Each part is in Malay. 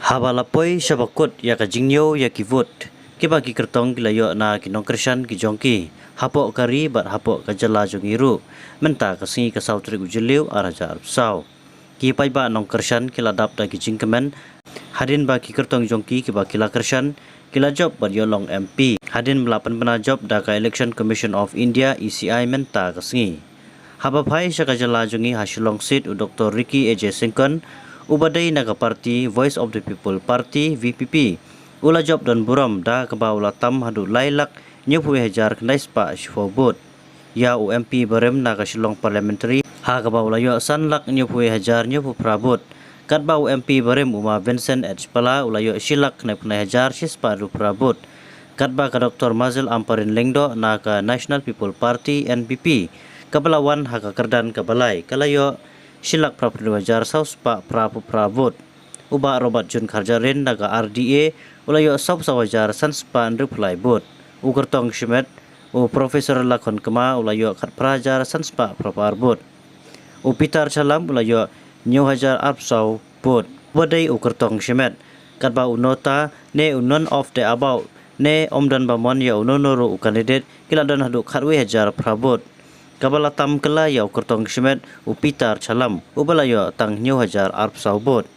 Habalapoi sabakut ya ka jingyo ya ki vote kiba ki kertong kilayo na kinong krisyan ki jongki hapok kari bat hapok ka jala jongiru menta ka singi ka sautri ujiliu araja arpsau ki pai ba nong krisyan kila dap da ki jingkemen hadin ba ki kertong jongki kiba kila krisyan kila job bat yolong MP hadin melapan bena job da ka Election Commission of India ECI menta ka singi habapai syaka jala jongi hasilong sit u Dr. Ricky AJ Singkon ubadai naga parti Voice of the People Party VPP ula job dan buram da keba ula tam hadu lailak nyupu hajar knais pa shifo bot ya UMP barem naga silong parliamentary ha keba ula yo sanlak nyupu hajar nyupu prabot kat ba UMP barem uma Vincent Edspala ula yo silak knai pnai hajar sispa du prabot kat ba ka Dr. Mazil Amparin Lengdo naga National People Party NPP kabalawan ha ka kerdan kabalai kalayo silak prapu wajar saus pa prapu pravot uba Robert Jun Karjarin naga RDA ulayo saus wajar sans pa reply bot ukertong shimet u Profesor Lakon Kema ulayo kat prajar sans pa prapar bot u Peter Chalam ulayo new hajar arpsau bot wadai ukertong shimet kat ba unota ne none of the about ne omdan bamon ya unonoro u candidate kiladan hadu khatwe hajar prabot kabala tam kala ya kertong shimet u Peter Chalam ubalayo tang new hajar arpsau bot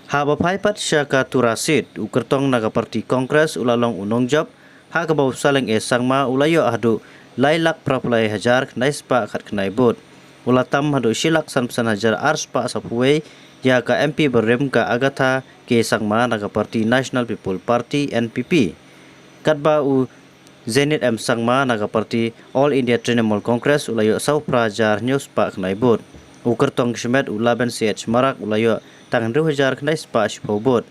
ha ba phaipat syaka turasit u kertong naga parti kongres ulalong unong job ha ka bau saleng e sangma ulayo hadu lailak praplai hajar knais pa khat knai bot ulatam hadu silak sanpsan hajar arspa sapuwe ya ka MP berem ka agatha ke sangma naga parti National People Party NPP katba u Zenit M Sangma naga parti All India Trinamool Congress ulayo sau prajar news pa knai bot ukertong shimet ulaben CH Marak ulayo tang 2000 knai spa shpo bot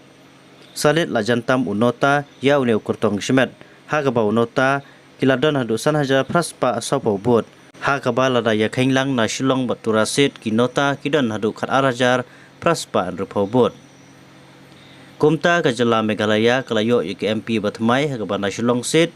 salit lajantam unota ya ule ukertong shimet ha ka ba unota kiladon hadu san hajar praspa sapo bot ha ka ba lada ya khainglang na shilong baturasit kinota kidon hadu khat arajar praspa rupo bot kumta ka jala Meghalaya kalayo ik MP batmai ha ka ba na shilong sit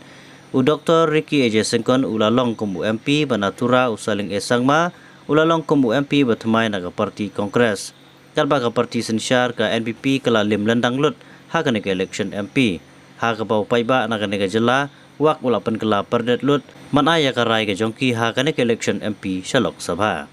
u Dr. Ricky AJ Singkon ulalong kumu MP banatura usaling esangma ulalong kumu MP batmai naga parti kongres kalba ka parti sensyar ka NPP kala lim landang lut ha ka nega election MP ha ka bau paiba naga nega jela wak ulapan kala perdet lut manaya ka rai ka jongki ha ka nega election MP Shalok Sabha